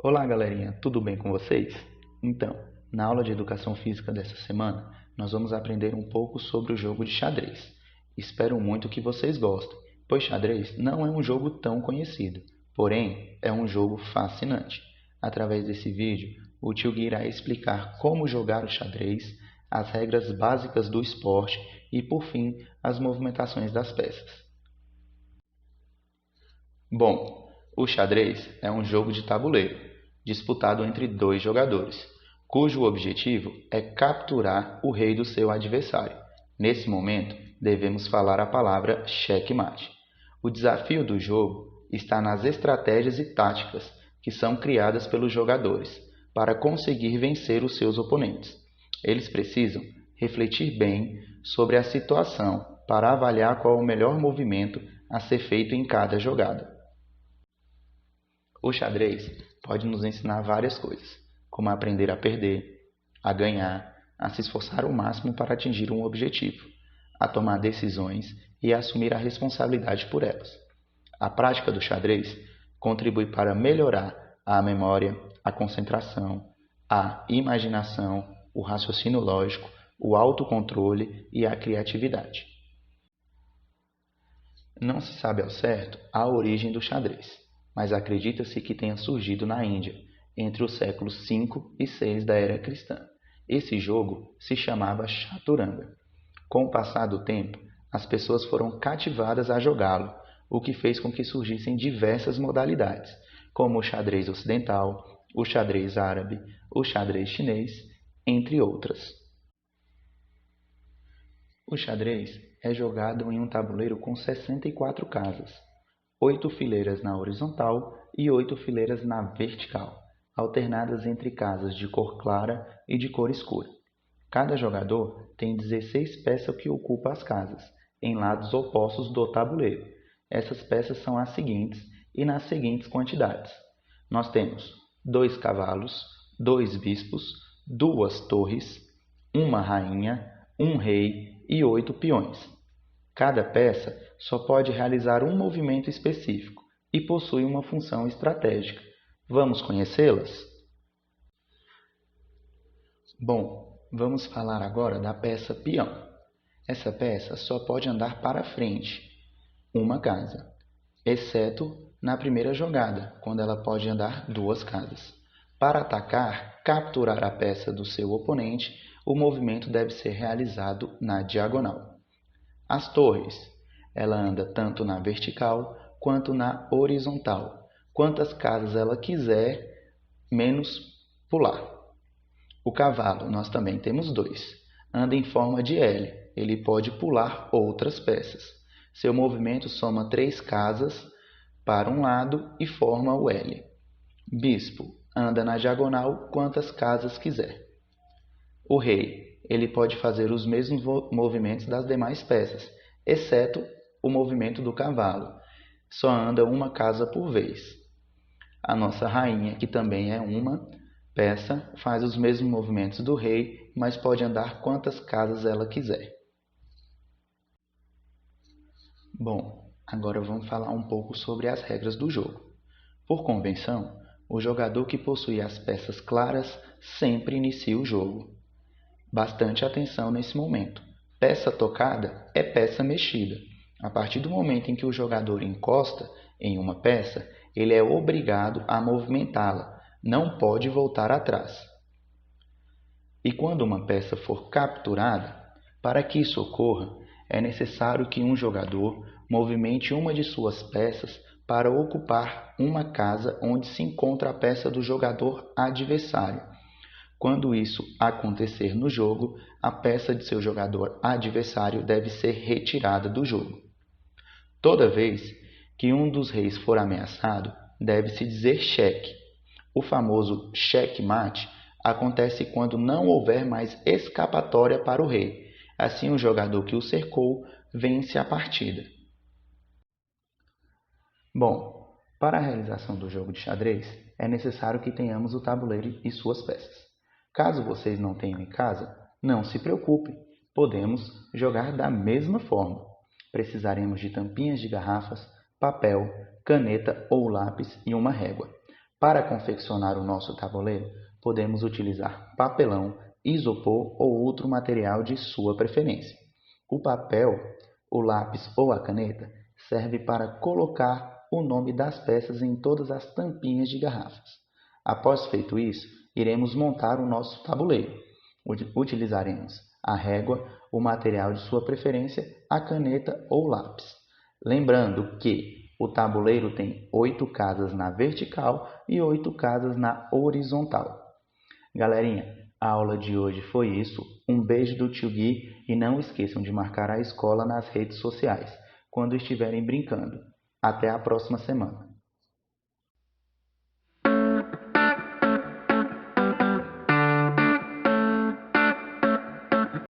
Olá, galerinha, tudo bem com vocês? Então, na aula de Educação Física dessa semana, nós vamos aprender um pouco sobre o jogo de xadrez. Espero muito que vocês gostem, pois xadrez não é um jogo tão conhecido, porém é um jogo fascinante. Através desse vídeo, o tio Gui irá explicar como jogar o xadrez, as regras básicas do esporte e, por fim, as movimentações das peças. Bom, o xadrez é um jogo de tabuleiro, disputado entre dois jogadores, cujo objetivo é capturar o rei do seu adversário. Nesse momento, devemos falar a palavra xeque-mate. O desafio do jogo está nas estratégias e táticas que são criadas pelos jogadores para conseguir vencer os seus oponentes. Eles precisam refletir bem sobre a situação para avaliar qual é o melhor movimento a ser feito em cada jogada. O xadrez pode nos ensinar várias coisas, como aprender a perder, a ganhar, a se esforçar ao máximo para atingir um objetivo, a tomar decisões e a assumir a responsabilidade por elas. A prática do xadrez contribui para melhorar a memória, a concentração, a imaginação, o raciocínio lógico, o autocontrole e a criatividade. Não se sabe ao certo a origem do xadrez, mas acredita-se que tenha surgido na Índia, entre os séculos V e VI da era cristã. Esse jogo se chamava chaturanga. Com o passar do tempo, as pessoas foram cativadas a jogá-lo, o que fez com que surgissem diversas modalidades, como o xadrez ocidental, o xadrez árabe, o xadrez chinês, entre outras. O xadrez é jogado em um tabuleiro com 64 casas, 8 fileiras na horizontal e 8 fileiras na vertical, alternadas entre casas de cor clara e de cor escura. Cada jogador tem 16 peças que ocupam as casas, em lados opostos do tabuleiro. Essas peças são as seguintes e nas seguintes quantidades. Nós temos 2 cavalos, 2 bispos, 2 torres, uma rainha, um rei e 8 peões. Cada peça só pode realizar um movimento específico e possui uma função estratégica. Vamos conhecê-las? Bom, vamos falar agora da peça peão. Essa peça só pode andar para frente, uma casa, exceto na primeira jogada, quando ela pode andar 2 casas. Para atacar, capturar a peça do seu oponente, o movimento deve ser realizado na diagonal. As torres, ela anda tanto na vertical quanto na horizontal, quantas casas ela quiser, menos pular. O cavalo, nós também temos 2, anda em forma de L, ele pode pular outras peças. Seu movimento soma 3 casas para um lado e forma o L. Bispo, anda na diagonal quantas casas quiser. O rei, ele pode fazer os mesmos movimentos das demais peças, exceto o movimento do cavalo. Só anda uma casa por vez. A nossa rainha, que também é uma peça, faz os mesmos movimentos do rei, mas pode andar quantas casas ela quiser. Bom, agora vamos falar um pouco sobre as regras do jogo. Por convenção, o jogador que possui as peças claras sempre inicia o jogo. Bastante atenção nesse momento. Peça tocada é peça mexida. A partir do momento em que o jogador encosta em uma peça, ele é obrigado a movimentá-la, não pode voltar atrás. E quando uma peça for capturada, para que isso ocorra, é necessário que um jogador movimente uma de suas peças para ocupar uma casa onde se encontra a peça do jogador adversário. Quando isso acontecer no jogo, a peça de seu jogador adversário deve ser retirada do jogo. Toda vez que um dos reis for ameaçado, deve-se dizer xeque. O famoso xeque-mate acontece quando não houver mais escapatória para o rei. Assim, o jogador que o cercou vence a partida. Bom, para a realização do jogo de xadrez, é necessário que tenhamos o tabuleiro e suas peças. Caso vocês não tenham em casa, não se preocupem, podemos jogar da mesma forma. Precisaremos de tampinhas de garrafas, papel, caneta ou lápis e uma régua. Para confeccionar o nosso tabuleiro, podemos utilizar papelão, isopor ou outro material de sua preferência. O papel, o lápis ou a caneta serve para colocar o nome das peças em todas as tampinhas de garrafas. Após feito isso, iremos montar o nosso tabuleiro. Utilizaremos a régua, o material de sua preferência, a caneta ou lápis. Lembrando que o tabuleiro tem 8 casas na vertical e 8 casas na horizontal. Galerinha, a aula de hoje foi isso. Um beijo do Tio Gui e não esqueçam de marcar a escola nas redes sociais quando estiverem brincando. Até a próxima semana.